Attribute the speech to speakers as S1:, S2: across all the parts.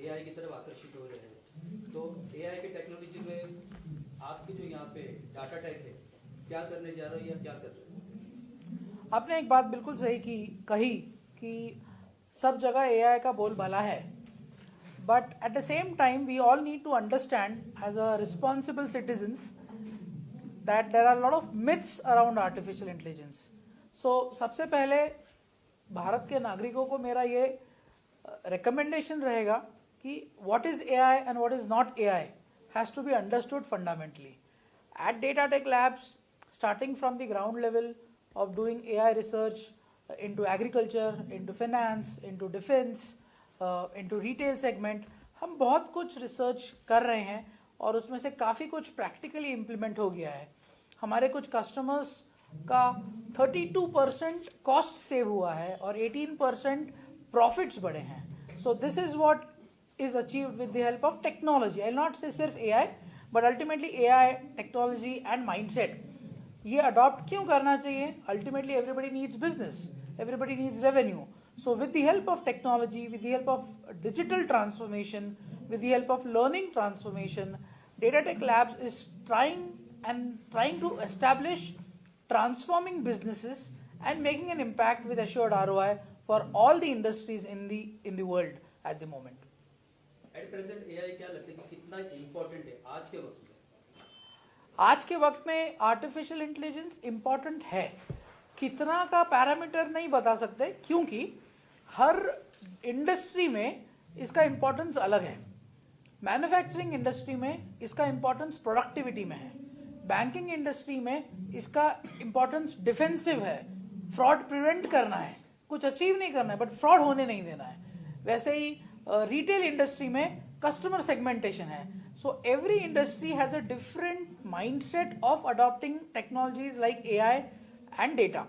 S1: AI की तरफ आकर्षित हो रहे हैं, तो एआई के टेक्नोलॉजी में आपकी जो यहाँ पे डाटा टेक है, क्या करने जा रहे हो या क्या कर रहे हो?
S2: आपने एक बात बिल्कुल सही कही कि सब जगह एआई का बोलबाला है, but at the same time we all need to understand as a responsible citizens that there are lot of myths around artificial intelligence. So सबसे पहले भारत के नागरिकों को मेरा ये रिकमेंडेशन रहेगा कि what is AI and what is not AI has to be understood fundamentally. At Data Tech Labs, starting from the ground level of doing AI research into agriculture, into finance, into defense, into retail segment, हम बहुत कुछ research कर रहे हैं और उसमें से काफ़ी कुछ प्रैक्टिकली इम्प्लीमेंट हो गया है. हमारे कुछ कस्टमर्स का 32% कॉस्ट सेव हुआ है और 18% प्रॉफिट्स बढ़े हैं. So this is what is achieved with the help of technology. I not से सिर्फ AI, but ultimately AI technology and mindset ये अडॉप्ट क्यों करना चाहिए? Ultimately everybody needs business, everybody needs revenue. So with the help of technology, with the help of digital transformation, with the help of learning transformation, Data Tech Labs is trying to establish transforming businesses and making an impact with assured ROI for all the industries in the world at the moment.
S1: At present AI क्या लगता है कि कितना important है आज के वक्त में?
S2: आज के वक्त में आर्टिफिशियल इंटेलिजेंस इम्पॉर्टेंट है, कितना का पैरामीटर नहीं बता सकते क्योंकि हर इंडस्ट्री में इसका इम्पोर्टेंस अलग है. मैन्युफैक्चरिंग इंडस्ट्री में इसका इम्पोर्टेंस प्रोडक्टिविटी में है, बैंकिंग इंडस्ट्री में इसका इम्पोर्टेंस डिफेंसिव है, फ्रॉड प्रिवेंट करना है, कुछ अचीव नहीं करना है बट फ्रॉड होने नहीं देना है. वैसे ही रिटेल इंडस्ट्री में कस्टमर सेगमेंटेशन है. So every industry has a different mindset of adopting technologies like AI and data.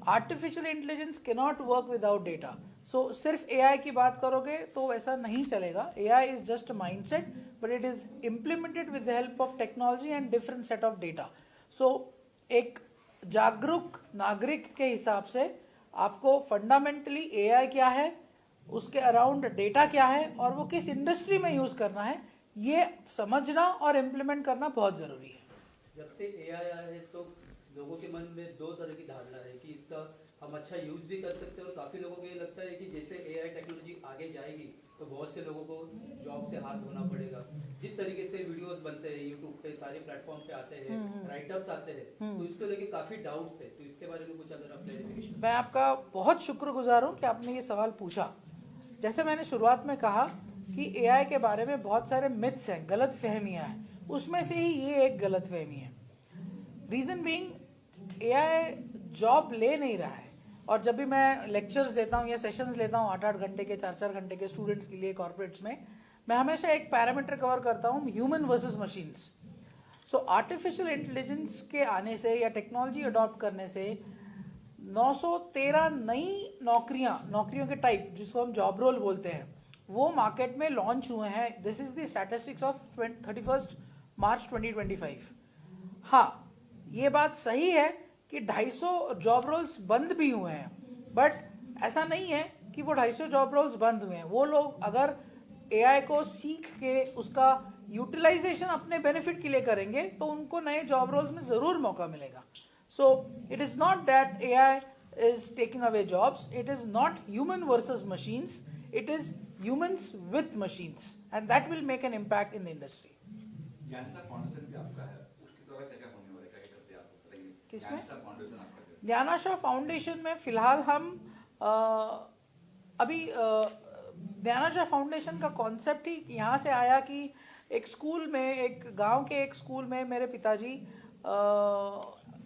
S2: Artificial intelligence can not work without data. So सिर्फ एआई की बात करोगे तो वैसा नहीं चलेगा. AI is just a mindset, but it is implemented with the help of technology and different set of data. So एक जागरूक नागरिक के हिसाब से आपको फंडामेंटली एआई क्या है, उसके अराउंड डेटा क्या है और वो किस इंडस्ट्री में यूज करना है, ये समझना और इम्प्लीमेंट करना बहुत जरूरी है.
S1: जब से एआई आया है तो लोगों के मन में दो तरह की धारणा है कि इसका हम अच्छा यूज भी कर सकते हैं, और काफी लोगों को ये लगता है कि जैसे एआई टेक्नोलॉजी आगे जाएगी तो बहुत से लोगों को जॉब से हाथ धोना पड़ेगा. जिस तरीके से वीडियोस बनते हैं यूट्यूब पे, सारे प्लेटफॉर्म पे आते हैं, राइटअप्स आते हैं, तो इसको लेके काफी डाउट्स है. तो इसके बारे में कुछ अगर आप क्लैरिफिकेशन.
S2: मैं आपका बहुत शुक्रगुजार हूँ कि आपने ये सवाल पूछा. जैसे मैंने शुरुआत में कहा कि एआई के बारे में बहुत सारे मिथ्स हैं, गलत फहमियाँ हैं, उसमें से ही ये एक गलत फहमी है. रीज़न बीइंग एआई जॉब ले नहीं रहा है. और जब भी मैं लेक्चर्स देता हूँ या सेशंस लेता हूँ 8-8 घंटे के, 4-4 घंटे के स्टूडेंट्स के लिए कॉर्पोरेट्स में, मैं हमेशा एक पैरामीटर कवर करता हूँ, ह्यूमन वर्सेस मशीन्स. सो आर्टिफिशियल इंटेलिजेंस के आने से या टेक्नोलॉजी अडॉप्ट करने से 913 नई नौकरियों के टाइप जिसको हम जॉब रोल बोलते हैं, वो मार्केट में लॉन्च हुए हैं. This is the statistics of 31 मार्च 2025. हाँ, ये बात सही है कि 250 जॉब रोल्स बंद भी हुए हैं, बट ऐसा नहीं है कि वो 250 जॉब रोल्स बंद हुए हैं. वो लोग अगर एआई को सीख के उसका यूटिलाइजेशन अपने बेनिफिट के लिए करेंगे तो उनको नए जॉब रोल्स में ज़रूर मौका मिलेगा. So it is not that AI is taking away jobs. It is not human versus machines. It is humans with machines, and that will make an impact in the industry.
S3: Gyansa foundation भी आपका है, उसके द्वारा क्या क्या होने वाला है, क्या करते हैं आप बताइए.
S2: किसमें?
S3: ज्ञानसा फाउंडेशन आपका है.
S2: ज्ञानाशा फाउंडेशन में फिलहाल हम अभी ज्ञानाशा फाउंडेशन का कॉन्सेप्ट ही यहाँ से आया कि एक स्कूल में, एक गांव के एक स्कूल में मेरे पिताजी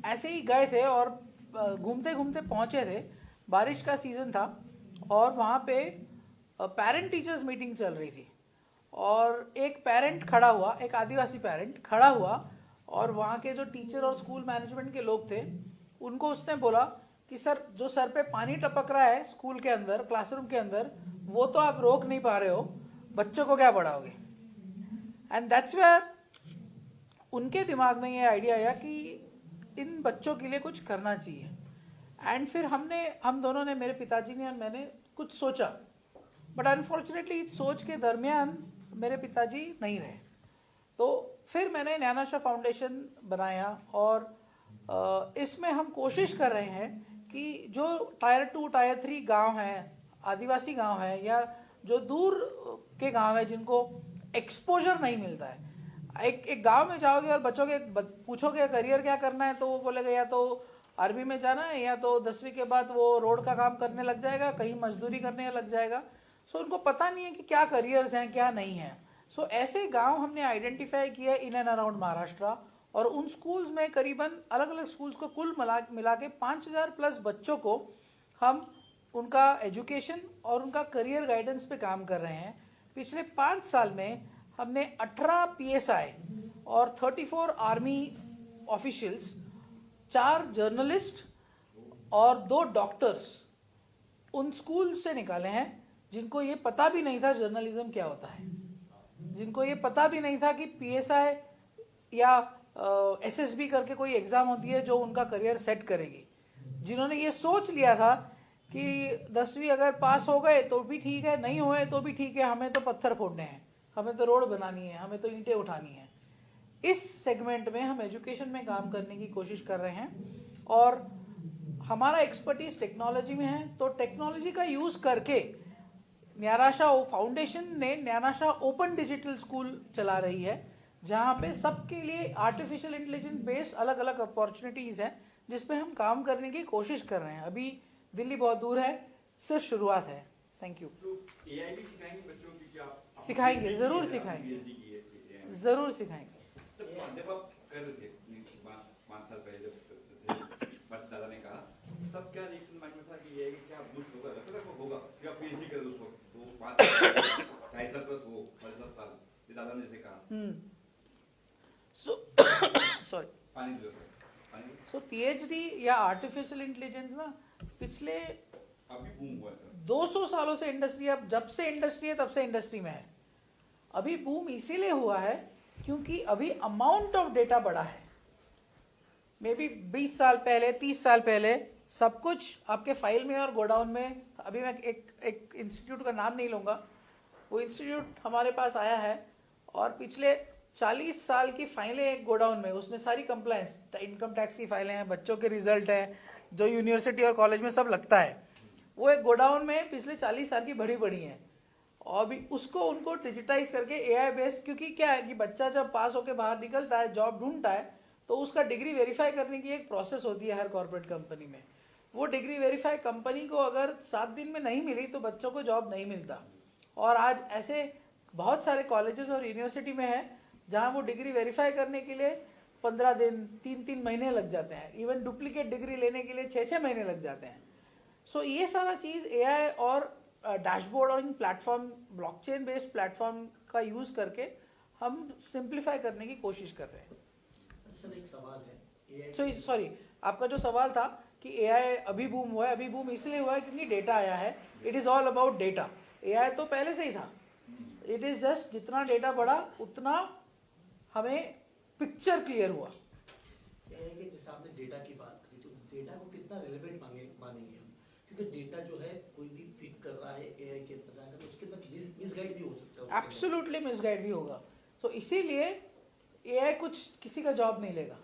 S2: ऐसे ही गए थे और घूमते घूमते पहुँचे थे. बारिश का सीज़न था और वहाँ पे पेरेंट टीचर्स मीटिंग चल रही थी और एक पेरेंट खड़ा हुआ, एक आदिवासी पेरेंट खड़ा हुआ और वहाँ के जो टीचर और स्कूल मैनेजमेंट के लोग थे उनको उसने बोला कि सर, जो सर पे पानी टपक रहा है स्कूल के अंदर, क्लासरूम के अंदर, वो तो आप रोक नहीं पा रहे हो, बच्चों को क्या पढ़ाओगे. एंड दैट्स वेयर उनके दिमाग में ये आइडिया आया कि इन बच्चों के लिए कुछ करना चाहिए. एंड फिर हम दोनों ने, मेरे पिताजी ने और मैंने कुछ सोचा बट अनफॉर्चुनेटली इस सोच के दरमियान मेरे पिताजी नहीं रहे। तो फिर मैंने ज्ञानाशा फाउंडेशन बनाया और इसमें हम कोशिश कर रहे हैं कि जो टायर 2 टायर 3 गांव हैं, आदिवासी गांव है या जो दूर के गांव है जिनको एक्सपोजर नहीं मिलता है, एक गांव में जाओगे और बच्चों पूछोगे करियर क्या करना है तो वो बोलेगा या तो आर्मी में जाना है या तो 10वीं के बाद वो रोड का काम करने लग जाएगा, कहीं मजदूरी करने लग जाएगा। सो उनको पता नहीं है कि क्या करियर्स हैं क्या नहीं है। सो ऐसे गांव हमने आइडेंटिफाई किया इन एंड अराउंड महाराष्ट्र, और उन स्कूल्स में करीबन अलग अलग स्कूल्स को कुल मिला के 5000 प्लस बच्चों को हम उनका एजुकेशन और उनका करियर गाइडेंस पे काम कर रहे हैं। पिछले 5 साल में हमने 18 PSI और 34 आर्मी ऑफिशियल्स, 4 जर्नलिस्ट और 2 डॉक्टर्स उन स्कूल से निकाले हैं जिनको ये पता भी नहीं था जर्नलिज्म क्या होता है, जिनको ये पता भी नहीं था कि PSI या SSB करके कोई एग्ज़ाम होती है जो उनका करियर सेट करेगी, जिन्होंने ये सोच लिया था कि 10वीं अगर पास हो गए तो भी ठीक है, नहीं हुए तो भी ठीक है, हमें तो पत्थर फोड़ने हैं, हमें तो रोड बनानी है, हमें तो ईंटें उठानी है। इस सेगमेंट में हम एजुकेशन में काम करने की कोशिश कर रहे हैं और हमारा एक्सपर्टीज टेक्नोलॉजी में है। तो टेक्नोलॉजी का यूज़ करके ज्ञानाशा फाउंडेशन ने ज्ञानाशा ओपन डिजिटल स्कूल चला रही है, जहाँ पे सबके लिए आर्टिफिशियल इंटेलिजेंस बेस्ड अलग अलग अपॉर्चुनिटीज़ हैं जिसपे हम काम करने की कोशिश कर रहे हैं। अभी दिल्ली बहुत दूर है, सिर्फ शुरुआत है। Thank you.
S3: तो AI भी सिखाएंगे बच्चों की क्या?
S2: सिखाएंगे, ज़रूर सिखाएंगे, ज़रूर सिखाएंगे।
S3: जब आप कर रहे थे 5 साल पहले जब बच्चे दादा ने कहा, तब क्या रिएक्शन माइंड में था कि ये क्या बूस्ट होगा? लगता था होगा कि आप PhD कर उसको तो 5 साल 2.5 साल प्लस वो 7 साल ये दादा ने जैसे कहा।
S2: सो PhD या आर्टिफिशियल इंटेलिजेंस ना पिछले
S3: अभी बूम हुआ सर।
S2: 200 सालों से इंडस्ट्री, अब जब से इंडस्ट्री है तब से इंडस्ट्री में है। अभी बूम इसीलिए हुआ है क्योंकि अभी अमाउंट ऑफ डेटा बढ़ा है। मे बी 20 साल पहले 30 साल पहले सब कुछ आपके फाइल में और गोडाउन में। अभी मैं एक इंस्टीट्यूट का नाम नहीं लूँगा, वो इंस्टीट्यूट हमारे पास आया है और पिछले 40 साल की फाइलें एक गोडाउन में, उसमें सारी कंप्लायंस, इनकम टैक्स की फाइलें हैं, बच्चों के रिजल्ट हैं, जो यूनिवर्सिटी और कॉलेज में सब लगता है, वो एक गोडाउन में पिछले 40 साल की भरी पड़ी हैं। और भी उसको उनको डिजिटाइज करके AI बेस्ड, क्योंकि क्या है कि बच्चा जब पास होकर बाहर निकलता है, जॉब ढूंढता है, तो उसका डिग्री वेरीफाई करने की एक प्रोसेस होती है हर कॉर्पोरेट कंपनी में। वो डिग्री वेरीफाई कंपनी को अगर 7 दिन में नहीं मिली तो बच्चों को जॉब नहीं मिलता। और आज ऐसे बहुत सारे कॉलेजेस और यूनिवर्सिटी में है जहाँ वो डिग्री वेरीफाई करने के लिए 15 दिन 3-3 महीने लग जाते हैं। इवन डुप्लीकेट डिग्री लेने के लिए 6-6 महीने लग जाते हैं। सो ये सारा चीज़ AI और डैशबोर्ड और इन प्लेटफॉर्म, ब्लॉकचेन बेस्ड प्लेटफॉर्म का यूज़ करके हम सिंप्लीफाई करने की कोशिश कर रहे हैं।
S4: सर एक सवाल है,
S2: सॉरी, आपका जो सवाल था कि AI अभी बूम हुआ है, अभी बूम इसलिए हुआ है क्योंकि डेटा आया है। It is all about data. AI तो पहले से ही था, इट इज़ जस्ट जितना डेटा बढ़ा उतना हमें पिक्चर क्लियर हुआ।
S4: AI के हिसाब में डेटा की बात करी तो डेटा को कितना रिलेवेंट मानेंगे हम? क्योंकि डेटा जो है कोई भी फीड कर रहा है AI के अंदर, तो उसके अंदर मिसगाइड भी हो सकता है।
S2: एब्सोल्युटली मिसगाइड भी होगा। तो इसीलिए AI कुछ किसी का जॉब नहीं लेगा,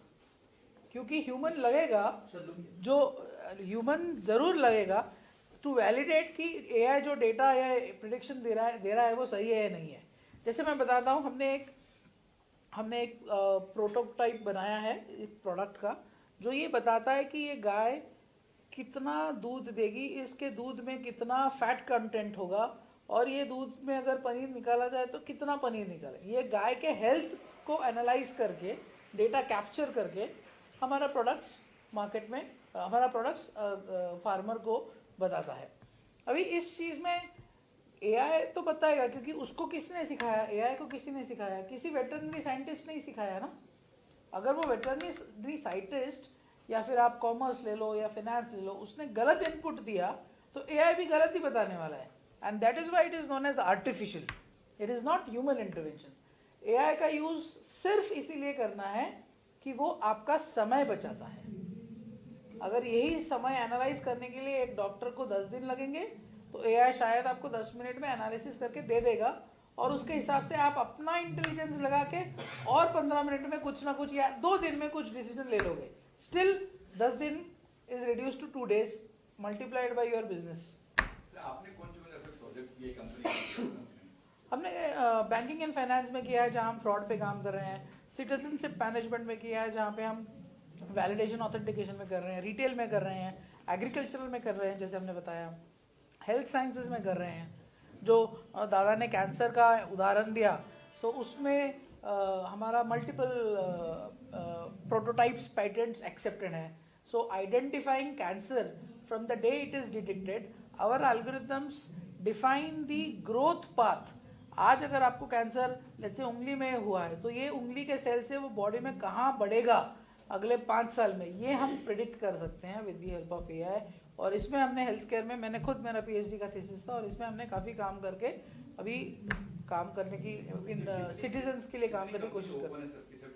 S2: क्योंकि ह्यूमन लगेगा, जो ह्यूमन ज़रूर लगेगा टू वैलिडेट कि AI जो डेटा या प्रिडिक्शन दे रहा है वो सही है या नहीं है। जैसे मैं बताता हूँ, हमने एक प्रोटोटाइप बनाया है एक प्रोडक्ट का, जो ये बताता है कि ये गाय कितना दूध देगी, इसके दूध में कितना फैट कंटेंट होगा, और ये दूध में अगर पनीर निकाला जाए तो कितना पनीर निकाले। ये गाय के हेल्थ को एनालाइज करके, डेटा कैप्चर करके हमारा प्रोडक्ट्स मार्केट में, हमारा प्रोडक्ट्स फार्मर को बताता है। अभी इस चीज़ में AI तो बताएगा, क्योंकि उसको किसने सिखाया? AI को किसी ने सिखाया? किसी वेटरनरी साइंटिस्ट ने ही सिखाया ना। अगर वो वेटरनरी साइंटिस्ट या फिर आप कॉमर्स ले लो या फिनेंस ले लो, उसने गलत इनपुट दिया तो AI भी गलत ही बताने वाला है। And that is why it is known as artificial, it is not human intervention. AI का यूज़ सिर्फ इसीलिए करना है कि वो आपका समय बचाता है। अगर यही समय एनालाइज करने के लिए एक डॉक्टर को 10 दिन लगेंगे तो AI शायद आपको 10 मिनट में एनालिसिस करके दे देगा और उसके हिसाब से आप अपना इंटेलिजेंस लगा के और 15 मिनट में कुछ ना कुछ या 2 दिन में कुछ डिसीजन ले लोगे. स्टिल 10 दिन is reduce to 2 days multiplied by your business.
S3: आपने कौन से ऐसे प्रोजेक्ट किए कंपनी?
S2: हमने बैंकिंग एंड फाइनेंस में किया है जहाँ हम फ्रॉड पे काम कर रहे हैं. सिटीजनशिप मैनेजमेंट में किया है जहाँ पे हम वैलिडेशन ऑथेंटिकेशन में कर रहे हैं. रिटेल में कर रहे हैं. एग्रीकल्चरल में कर रहे हैं जैसे हमने बताया. हेल्थ साइंसेज में कर रहे हैं. जो दादा ने कैंसर का उदाहरण दिया, सो उसमें हमारा मल्टीपल प्रोटोटाइप्स पेटेंट्स एक्सेप्टेड हैं. So identifying cancer from the day it is detected, our algorithms define the growth path. आज अगर आपको कैंसर लेट्स से उंगली में हुआ है तो ये उंगली के सेल से वो बॉडी में कहाँ बढ़ेगा अगले 5 साल में, ये हम प्रिडिक्ट कर सकते हैं with the help of AI. और इसमें हमने हेल्थ केयर में, मैंने खुद मेरा PhD का थीसिस था और इसमें हमने काफ़ी काम करके अभी काम करने की इन सिटीजन्स के लिए काम करने की कोशिश कर रहे हैं.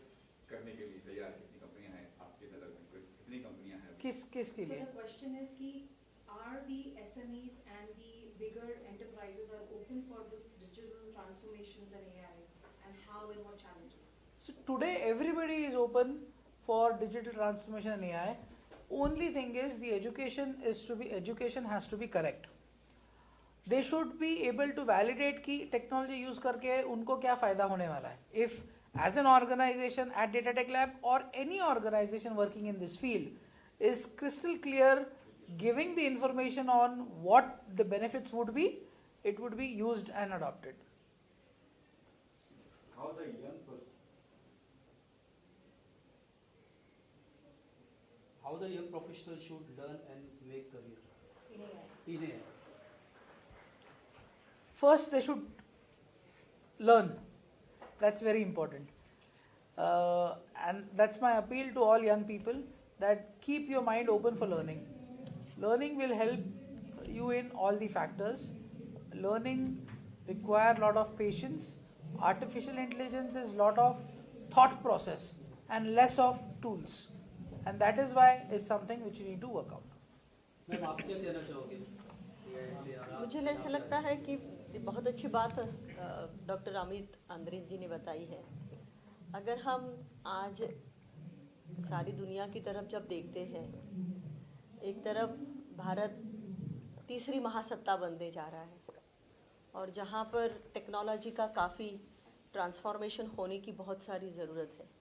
S3: करने के लिए तैयार कितनी कंपनियां हैं आपके नजर में? कितनी कंपनियां हैं?
S2: किस के लिए?
S5: So the question is कि are the SMEs and the bigger enterprises are open for this digital transformations and AI, and how and what challenges?
S2: So today everybody is open for digital transformation and AI. Only thing is the education has to be correct. They should be able to validate कि technology use करके उनको क्या फायदा होने वाला है. If as an organization at Data Tech Lab or any organization working in this field is crystal clear giving the information on what the benefits would be, it would be used and adopted.
S3: How the young person
S1: How the young professional should learn and make career
S5: In AI.
S1: in AI?
S2: First, they should learn. That's very important. And that's my appeal to all young people, that keep your mind open for learning. Learning will help you in all the factors. Learning requires a lot of patience. Artificial intelligence is a lot of thought process and less of tools. And that is why it's something which you need to work out.
S1: Ma'am आप क्या कहना चाहोगे AI से? और आप-
S6: मुझे ऐसा लगता है कि बहुत अच्छी बात डॉक्टर अमित अंद्रेस जी ने बताई है. अगर हम आज सारी दुनिया की तरफ जब देखते हैं, एक तरफ भारत तीसरी महासत्ता बनने जा रहा है और जहाँ पर टेक्नोलॉजी का काफ़ी ट्रांसफॉर्मेशन होने की बहुत सारी ज़रूरत है.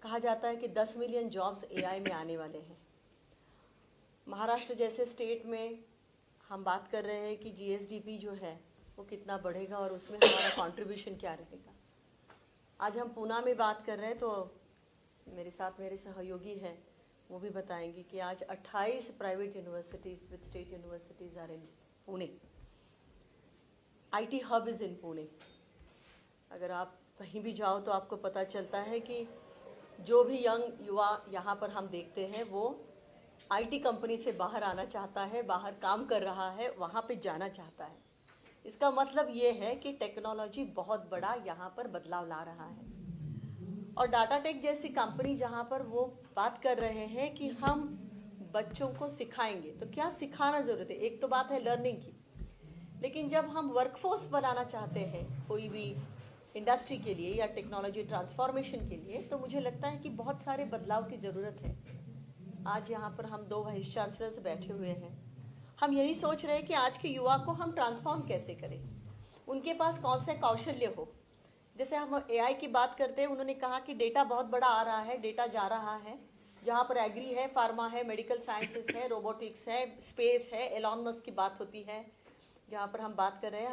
S6: कहा जाता है कि 10 मिलियन जॉब्स AI में आने वाले हैं. महाराष्ट्र जैसे स्टेट में हम बात कर रहे हैं कि GSDP जो है वो कितना बढ़ेगा और उसमें हमारा कंट्रीब्यूशन क्या रहेगा. आज हम पूना में बात कर रहे हैं तो मेरे साथ मेरे सहयोगी हैं, वो भी बताएंगे कि आज 28 private universities with state universities are in Pune. IT hub is in Pune. अगर आप कहीं भी जाओ तो आपको पता चलता है कि जो भी यंग युवा यहाँ पर हम देखते हैं वो IT कंपनी से बाहर आना चाहता है, बाहर काम कर रहा है, वहाँ पे जाना चाहता है. इसका मतलब ये है कि टेक्नोलॉजी बहुत बड़ा यहाँ पर बदलाव ला रहा है. और डाटा टेक जैसी कंपनी जहाँ पर वो बात कर रहे हैं कि हम बच्चों को सिखाएंगे, तो क्या सिखाना ज़रूरत है? एक तो बात है लर्निंग की, लेकिन जब हम वर्कफोर्स बनाना चाहते हैं कोई भी इंडस्ट्री के लिए या टेक्नोलॉजी ट्रांसफॉर्मेशन के लिए, तो मुझे लगता है कि बहुत सारे बदलाव की ज़रूरत है. आज यहाँ पर हम 2 वाइस चांसलर्स बैठे हुए हैं. हम यही सोच रहे हैं कि आज के युवा को हम ट्रांसफॉर्म कैसे करें, उनके पास कौन से कौशल्य हो. जैसे हम AI की बात करते हैं, उन्होंने कहा कि डेटा बहुत बड़ा आ रहा है, डेटा जा रहा है, जहाँ पर एग्री है, फार्मा है, मेडिकल साइंसेस है, रोबोटिक्स है, स्पेस है, एलॉन मस्क की बात होती है. जहाँ पर हम बात कर रहे हैं,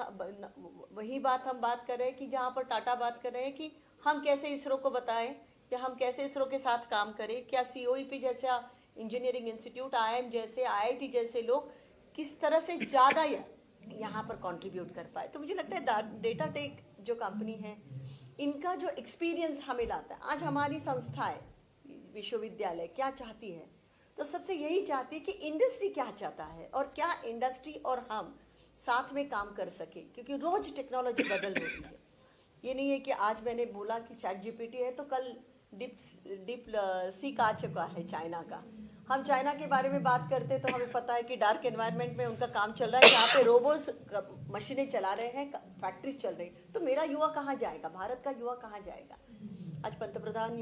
S6: वही बात हम बात कर रहे हैं कि जहाँ पर टाटा बात कर रहे हैं कि हम कैसे इसरो को बताएं या हम कैसे इसरो के साथ काम करें. क्या COEP जैसा इंजीनियरिंग इंस्टीट्यूट, IIM जैसे, IIT जैसे लोग किस तरह से ज़्यादा यहाँ पर कंट्रीब्यूट कर पाए. तो मुझे लगता है डेटा टेक जो कंपनी है, इनका जो एक्सपीरियंस हमें लाता है. आज हमारी संस्थाएं, विश्वविद्यालय क्या चाहती है, तो सबसे यही चाहती है कि इंडस्ट्री क्या चाहता है और क्या इंडस्ट्री और हम साथ में काम कर सके, क्योंकि रोज टेक्नोलॉजी बदल रही है. ये नहीं है कि आज मैंने बोला कि ChatGPT है तो कल डीप सीक आ चुका है चाइना का. हम चाइना के बारे में बात करते हैं तो हमें पता है कि डार्क एनवायरनमेंट में उनका काम चल रहा है, जहाँ पे रोबोट्स मशीनें चला रहे हैं, फैक्ट्री चल रही। तो मेरा युवा कहाँ जाएगा, भारत का युवा कहाँ जाएगा? आज पंतप्रधान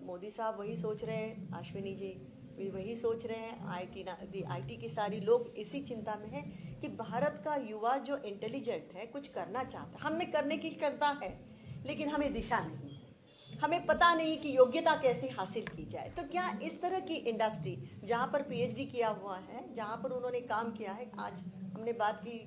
S6: मोदी साहब वही सोच रहे हैं, अश्विनी जी भी वही सोच रहे हैं, आईटी की सारी लोग इसी चिंता में है कि भारत का युवा जो इंटेलिजेंट है, कुछ करना चाहता है, हमें करने की करता है, लेकिन हमें दिशा नहीं, हमें पता नहीं कि योग्यता कैसे हासिल की जाए। तो क्या इस तरह की इंडस्ट्री जहाँ पर पीएचडी किया हुआ है, जहाँ पर उन्होंने काम किया है, आज हमने बात की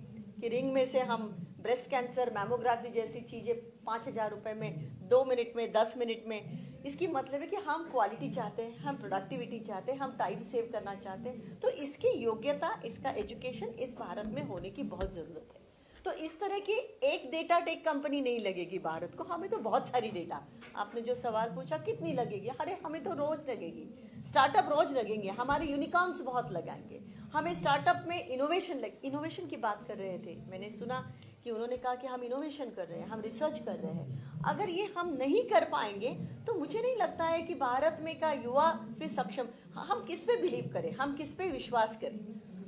S6: कि रिंग में से हम ब्रेस्ट कैंसर, मैमोग्राफी जैसी चीज़ें 5,000 रुपये में 2 मिनट में 10 मिनट में, इसकी मतलब है कि हम क्वालिटी चाहते हैं, हम प्रोडक्टिविटी चाहते हैं, हम टाइम सेव करना चाहते हैं। तो इसकी योग्यता, इसका एजुकेशन इस भारत में होने की बहुत ज़रूरत है। तो इस तरह की एक डेटा टेक कंपनी नहीं लगेगी भारत को, हमें तो बहुत सारी डेटा, आपने जो सवाल पूछा कितनी लगेगी, अरे हमें तो रोज लगेगी, स्टार्टअप रोज लगेंगे, हमारे यूनिकॉर्न्स बहुत लगाएंगे, हमें स्टार्टअप में इनोवेशन की बात कर रहे थे, मैंने सुना कि उन्होंने कहा कि हम इनोवेशन कर रहे हैं, हम रिसर्च कर रहे हैं। अगर ये हम नहीं कर पाएंगे तो मुझे नहीं लगता है कि भारत में का युवा फिर सक्षम, हम किस पे बिलीव करें, हम किस पे विश्वास करें?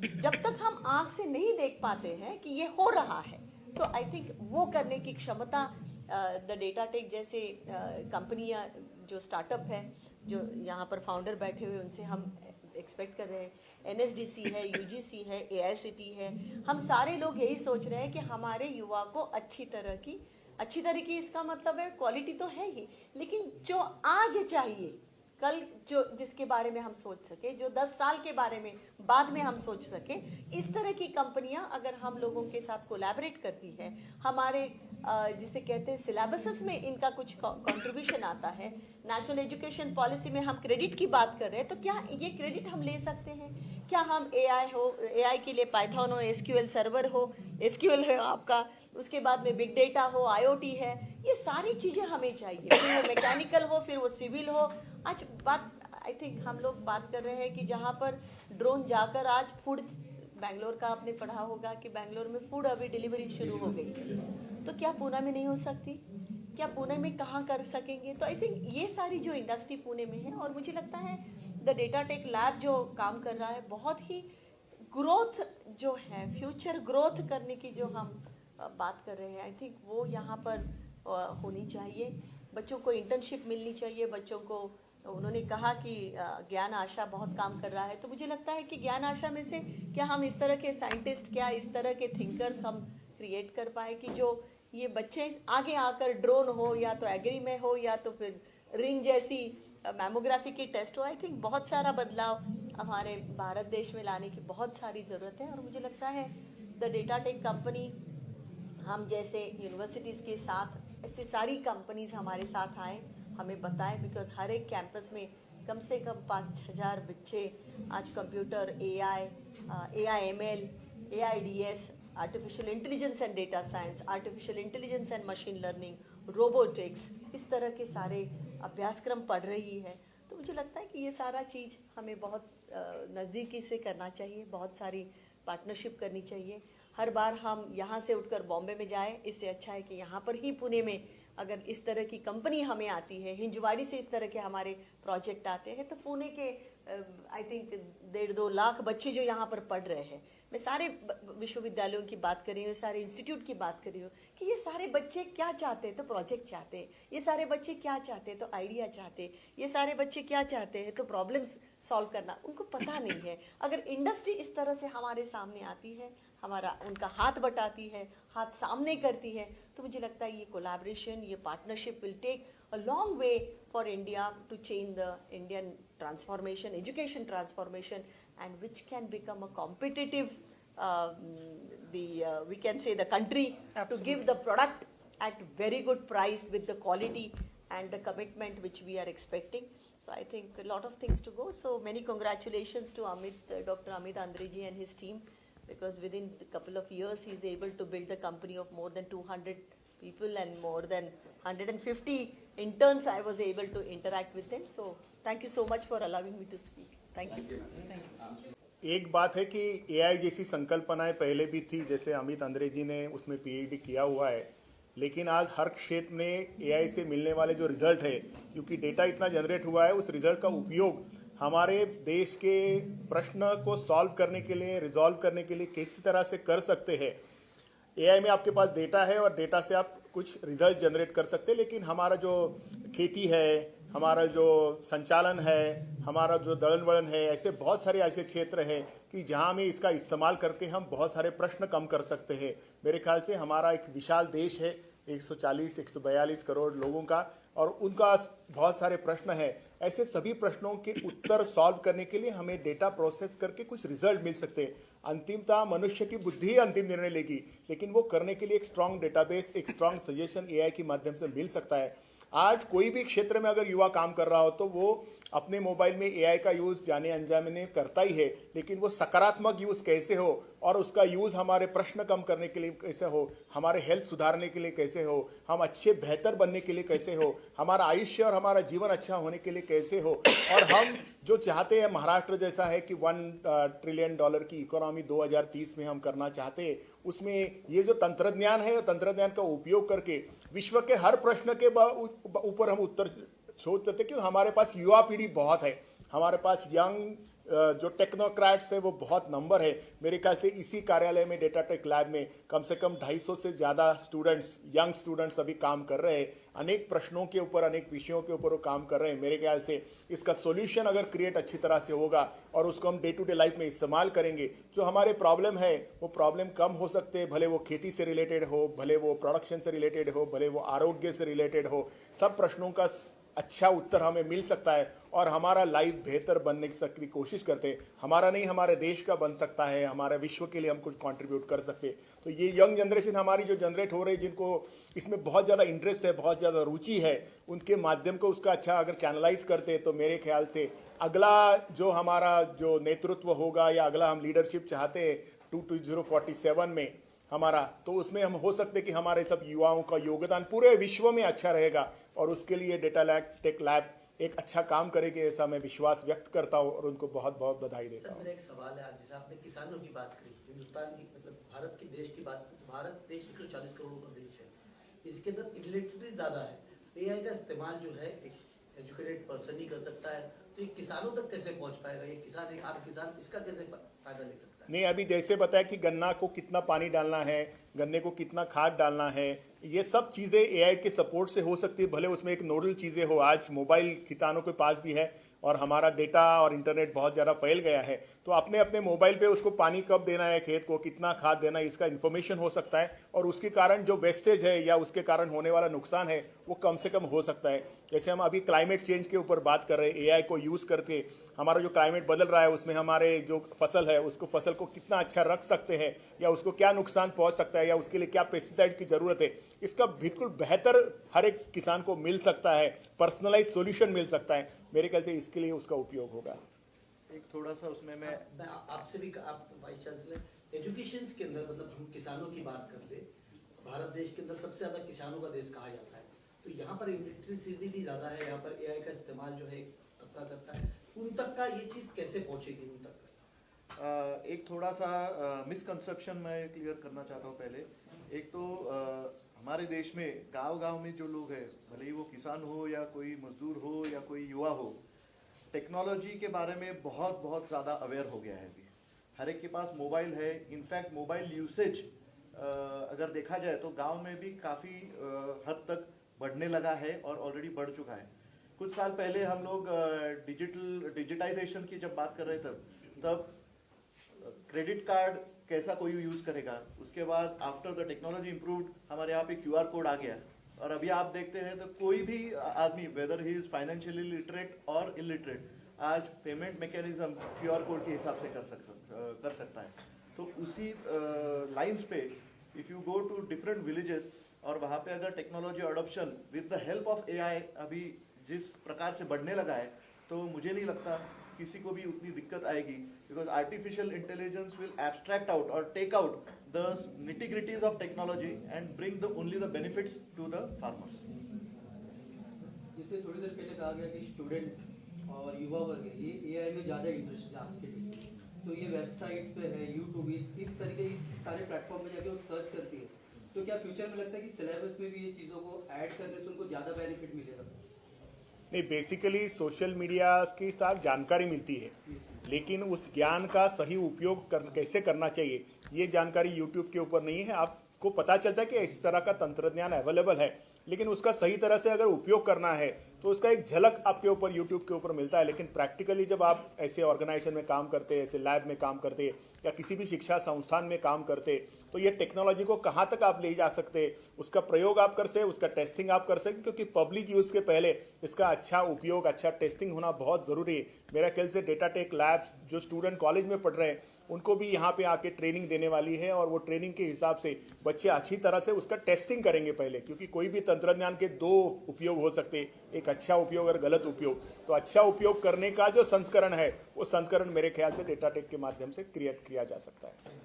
S6: जब तक हम आंख से नहीं देख पाते हैं कि ये हो रहा है, तो आई थिंक वो करने की क्षमता द डेटा टेक जैसे कंपनियां, जो स्टार्टअप है, जो यहाँ पर फाउंडर बैठे हुए, उनसे हम एक्सपेक्ट कर रहे हैं। एनएसडीसी है, यूजीसी है, एआईसीटी है, हम सारे लोग यही सोच रहे हैं कि हमारे युवा को अच्छी तरह की, इसका मतलब है क्वालिटी तो है ही, लेकिन जो आज चाहिए, कल जो जिसके बारे में हम सोच सके, जो 10 साल के बारे में बाद में हम सोच सके, इस तरह की कंपनियां अगर हम लोगों के साथ कोलैबोरेट करती है, हमारे जिसे कहते हैं सिलेबसेस में इनका कुछ कंट्रीब्यूशन आता है, नेशनल एजुकेशन पॉलिसी में हम क्रेडिट की बात कर रहे हैं, तो क्या ये क्रेडिट हम ले सकते हैं? क्या हम एआई के लिए पाइथन हो, एसक्यूएल सर्वर हो, एसक्यूएल है आपका, उसके बाद में बिग डेटा हो, आईओटी है, ये सारी चीज़ें हमें चाहिए, फिर वो मैकेनिकल हो, फिर वो सिविल हो। आज बात, आई थिंक हम लोग बात कर रहे हैं कि जहाँ पर ड्रोन जाकर आज फूड, बैंगलोर का आपने पढ़ा होगा कि बैंगलोर में फूड अभी डिलीवरी शुरू हो गई, तो क्या पुणे में नहीं हो सकती? क्या पुणे में कहाँ कर सकेंगे? तो आई थिंक ये सारी जो इंडस्ट्री पुणे में है, और मुझे लगता है द डेटा टेक लैब जो काम कर रहा है, बहुत ही ग्रोथ जो है, फ्यूचर ग्रोथ करने की जो हम बात कर रहे हैं, आई थिंक वो यहाँ पर होनी चाहिए। बच्चों को इंटर्नशिप मिलनी चाहिए, बच्चों को, उन्होंने कहा कि ज्ञान आशा बहुत काम कर रहा है, तो मुझे लगता है कि ज्ञान आशा में से क्या हम इस तरह के साइंटिस्ट, क्या इस तरह के थिंकर्स हम क्रिएट कर पाए कि जो ये बच्चे आगे आकर ड्रोन हो, या तो एग्री में हो, या तो फिर रिंग जैसी मैमोग्राफी की टेस्ट हो। आई थिंक बहुत सारा बदलाव हमारे भारत देश में लाने की बहुत सारी ज़रूरत है, और मुझे लगता है द डेटा टेक कंपनी, हम जैसे यूनिवर्सिटीज़ के साथ ऐसी सारी कंपनीज हमारे साथ आए, हमें बताएं, बिकॉज हर एक कैंपस में कम से कम 5,000 बच्चे आज computer, AI ML, AIDS, artificial intelligence and data science, artificial intelligence and machine learning, robotics, इस तरह के सारे अभ्यासक्रम पढ़ रही है। तो मुझे लगता है कि ये सारा चीज़ हमें बहुत नज़दीकी से करना चाहिए, बहुत सारी पार्टनरशिप करनी चाहिए। हर बार हम यहाँ से उठकर बॉम्बे में जाएं, इससे अच्छा है कि यहाँ पर ही पुणे में अगर इस तरह की कंपनी हमें आती है, हिंजवाड़ी से इस तरह के हमारे प्रोजेक्ट आते हैं, तो पुणे के आई थिंक 1.5-2 लाख बच्चे जो यहाँ पर पढ़ रहे हैं, मैं सारे विश्वविद्यालयों की बात कर रही हूँ, सारे इंस्टीट्यूट की बात कर रही हूँ, कि ये सारे बच्चे क्या चाहते हैं, तो प्रोजेक्ट चाहते हैं, ये सारे बच्चे क्या चाहते हैं, तो आइडिया चाहते हैं, ये सारे बच्चे क्या चाहते हैं, तो प्रॉब्लम्स सॉल्व करना उनको पता नहीं है। अगर इंडस्ट्री इस तरह से हमारे सामने आती है, हमारा उनका हाथ बटाती है, हाथ सामने करती है, तो मुझे लगता है ये कोलैबोरेशन, ये partnership will take a long way for India to change the Indian transformation, education transformation, and which can become a competitive, we can say the country. Absolutely. To give the product at very good price with the quality and the commitment which we are expecting. So I think a lot of things to go. So many congratulations to Dr. Amit Andreji and his team, because within a couple of years he is able to build a company of more than 200 people and more than 150 interns. I was able to interact with them. So thank you so much for allowing me to speak. Thank you.
S7: एक बात है कि AI जैसी संकल्पनाएं पहले भी थी, जैसे अमित अंद्रेजी ने उसमें पीएचडी किया हुआ है, लेकिन आज हर क्षेत्र में एआई से मिलने वाले जो रिजल्ट है, क्योंकि डेटा इतना जनरेट हुआ है, उस रिजल्ट का उपयोग हमारे देश के प्रश्न को सॉल्व करने के लिए, रिजॉल्व करने के लिए किस तरह से कर सकते हैं। एआई में आपके पास डेटा है और डेटा से आप कुछ रिजल्ट जनरेट कर सकते हैं, लेकिन हमारा जो खेती है, हमारा जो संचालन है, हमारा जो दलन वलन है, ऐसे बहुत सारे ऐसे क्षेत्र हैं कि जहां में इसका इस्तेमाल करके हम बहुत सारे प्रश्न कम कर सकते हैं। मेरे ख्याल से हमारा एक विशाल देश है, 140-142 करोड़ लोगों का, और उनका बहुत सारे प्रश्न हैं। ऐसे सभी प्रश्नों के उत्तर सॉल्व करने के लिए हमें डेटा प्रोसेस करके कुछ रिजल्ट मिल सकते हैं। अंतिमतः मनुष्य की बुद्धि ही अंतिम निर्णय लेगी, लेकिन वो करने के लिए एक स्ट्रांग डेटाबेस, एक स्ट्रांग सजेशन एआई के माध्यम से मिल सकता है। आज कोई भी क्षेत्र में अगर युवा काम कर रहा हो तो वो अपने मोबाइल में एआई का यूज़ जाने अनजाने करता ही है, लेकिन वो सकारात्मक यूज़ कैसे हो और उसका यूज़ हमारे प्रश्न कम करने के लिए कैसे हो, हमारे हेल्थ सुधारने के लिए कैसे हो, हम अच्छे बेहतर बनने के लिए कैसे हो, हमारा आयुष्य और हमारा जीवन अच्छा होने के लिए कैसे हो, और हम जो चाहते हैं महाराष्ट्र जैसा है कि $1 ट्रिलियन की इकोनॉमी 2030 में हम करना चाहते हैं, उसमें ये जो तंत्रज्ञान है, तंत्रज्ञान का उपयोग करके विश्व के हर प्रश्न के ऊपर हम उत्तर सोच सकते, क्योंकि हमारे पास युवा पीढ़ी बहुत है, हमारे पास यंग जो टेक्नोक्रेट्स है वो बहुत नंबर है। मेरे ख्याल से इसी कार्यालय में डेटा टेक लैब में कम से कम 250 से ज़्यादा स्टूडेंट्स, यंग स्टूडेंट्स अभी काम कर रहे हैं। अनेक प्रश्नों के ऊपर, अनेक विषयों के ऊपर वो काम कर रहे हैं। मेरे ख्याल से इसका सॉल्यूशन अगर क्रिएट अच्छी तरह से होगा और उसको हम डे टू डे लाइफ में इस्तेमाल करेंगे, जो हमारे प्रॉब्लम है वो प्रॉब्लम कम हो सकते हैं, भले वो खेती से रिलेटेड हो, भले वो प्रोडक्शन से रिलेटेड हो, भले वो आरोग्य से रिलेटेड हो। सब प्रश्नों का अच्छा उत्तर हमें मिल सकता है और हमारा लाइफ बेहतर बनने की कोशिश करते हैं। हमारा नहीं, हमारे देश का बन सकता है, हमारे विश्व के लिए हम कुछ कंट्रीब्यूट कर सकते हैं। तो ये यंग जनरेशन हमारी जो जनरेट हो रही है, जिनको इसमें बहुत ज़्यादा इंटरेस्ट है, बहुत ज़्यादा रुचि है, उनके माध्यम को उसका अच्छा अगर चैनलाइज करते हैं तो मेरे ख्याल से अगला जो हमारा जो नेतृत्व होगा या अगला हम लीडरशिप चाहते हैं 2047 में हमारा, तो उसमें हम हो सकते कि हमारे सब युवाओं का योगदान पूरे विश्व में अच्छा रहेगा, और उसके लिए डेटा टेक लैब एक अच्छा काम करेगी, ऐसा मैं विश्वास व्यक्त करता हूँ और उनको बहुत बहुत बधाई देता हूँ।
S4: मेरा एक सवाल है, आज जैसे आपने किसानों की बात करी, हिंदुस्तान की मतलब भारत के देश की बात करी, तो भारत देश 140 करोड़ का देश है, इसके अंदर इलिटरेसी ज़्यादा है। एआई का इस्तेमाल जो है एक एजुकेटेड पर्सन ही कर सकता है, तो ये किसानों तक कैसे पहुँच पाएगा? ये किसान, एक आम किसान इसका कैसे फायदा ले सकता है?
S7: नहीं, अभी जैसे बताया कि गन्ना को कितना पानी डालना है, गन्ने को कितना खाद डालना है, ये सब चीज़ें एआई के सपोर्ट से हो सकती है। भले उसमें एक नोडल चीज़ें हो, आज मोबाइल किसानों के पास भी है और हमारा डेटा और इंटरनेट बहुत ज़्यादा फैल गया है, तो अपने अपने मोबाइल पे उसको पानी कब देना है, खेत को कितना खाद देना है, इसका इन्फॉर्मेशन हो सकता है, और उसके कारण जो वेस्टेज है या उसके कारण होने वाला नुकसान है वो कम से कम हो सकता है। जैसे हम अभी क्लाइमेट चेंज के ऊपर बात कर रहे हैं, एआई को यूज़ करके हमारा जो क्लाइमेट बदल रहा है उसमें हमारे जो फसल है उसको फसल को कितना अच्छा रख सकते हैं, या उसको क्या नुकसान पहुंच सकता है, या उसके लिए क्या पेस्टिसाइड की ज़रूरत है, इसका बिल्कुल बेहतर हर एक किसान को मिल सकता है, पर्सनलाइज सॉल्यूशन मिल सकता है। मेरे ख्याल से इसके लिए उसका उपयोग होगा।
S1: एक थोड़ा सा उसमें मैं
S4: आपसे भी, आप वाइस चांसलर एजुकेशन के अंदर, मतलब हम किसानों की बात कर ले, भारत देश के अंदर सबसे ज़्यादा किसानों का देश कहा जाता है, तो यहाँ पर इलिटरेसी भी ज़्यादा है, यहाँ पर एआई का इस्तेमाल जो है करता है, उन तक का ये चीज़ कैसे पहुँचेगी उन तक?
S8: एक थोड़ा सा मिसकंसेप्शन मैं क्लियर करना चाहता हूँ पहले। एक तो हमारे देश में गांव-गांव में जो लोग हैं, भले ही वो किसान हो या कोई मजदूर हो या कोई युवा हो, टेक्नोलॉजी के बारे में बहुत बहुत ज़्यादा अवेयर हो गया है अभी। हर एक के पास मोबाइल है। इनफैक्ट मोबाइल यूसेज अगर देखा जाए तो गांव में भी काफ़ी हद तक बढ़ने लगा है और ऑलरेडी बढ़ चुका है। कुछ साल पहले हम लोग डिजिटाइजेशन की जब बात कर रहे थे तब क्रेडिट कार्ड कैसा कोई यूज़ करेगा, उसके बाद आफ्टर द टेक्नोलॉजी इम्प्रूव्ड हमारे यहाँ पे QR कोड आ गया, और अभी आप देखते हैं तो कोई भी आदमी, weather he is financially literate और इलिटरेट, आज पेमेंट मैकेनिज्म QR कोड के हिसाब से कर सकता है। तो उसी लाइंस पे if you go to different villages और वहाँ पे अगर technology adoption with the help of AI अभी जिस प्रकार से बढ़ने लगा है, तो मुझे नहीं लगता किसी को भी उतनी दिक्कत आएगी, because artificial intelligence will abstract out और take out the nitty-gritties of technology and bring the only the benefits to the farmers.
S1: जिससे थोड़ी देर पहले कहा गया कि स्टूडेंट्स और युवा वर्ग है, ये एआई में ज़्यादा इंटरेस्ट है आज के डेट में, तो ये वेबसाइट्स पे है, यूट्यूब, इस तरीके के सारे प्लेटफॉर्म पे जाके वो सर्च करती है, तो क्या फ्यूचर में लगता है कि सिलेबस में भी ये चीज़ों को ऐड करने से उनको ज़्यादा बेनिफिट मिलेगा?
S7: नहीं, बेसिकली सोशल मीडिया की साथ जानकारी मिलती है, लेकिन उस ज्ञान का सही उपयोग कैसे करना चाहिए ये जानकारी यूट्यूब के ऊपर नहीं है। आपको पता चलता है कि इस तरह का तंत्रज्ञान अवेलेबल है, लेकिन उसका सही तरह से अगर उपयोग करना है तो उसका एक झलक आपके ऊपर यूट्यूब के ऊपर मिलता है। लेकिन प्रैक्टिकली जब आप ऐसे ऑर्गेनाइजेशन में काम करते, ऐसे लैब में काम करते या किसी भी शिक्षा संस्थान में काम करते, तो ये टेक्नोलॉजी को कहाँ तक आप ले जा सकते, उसका प्रयोग आप कर सकते, उसका टेस्टिंग आप कर सकते, क्योंकि पब्लिक यूज़ के पहले इसका अच्छा उपयोग, अच्छा टेस्टिंग होना बहुत ज़रूरी है। मेरा ख्याल से डेटा टेक लैब्स जो स्टूडेंट कॉलेज में पढ़ रहे हैं उनको भी यहाँ पे आके ट्रेनिंग देने वाली है, और वो ट्रेनिंग के हिसाब से बच्चे अच्छी तरह से उसका टेस्टिंग करेंगे पहले, क्योंकि कोई भी तंत्रज्ञान के दो उपयोग हो सकते, एक अच्छा उपयोग और गलत उपयोग। तो अच्छा उपयोग करने का जो संस्करण है वो संस्करण मेरे ख्याल से डेटा टेक के माध्यम से क्रिएट किया जा सकता है।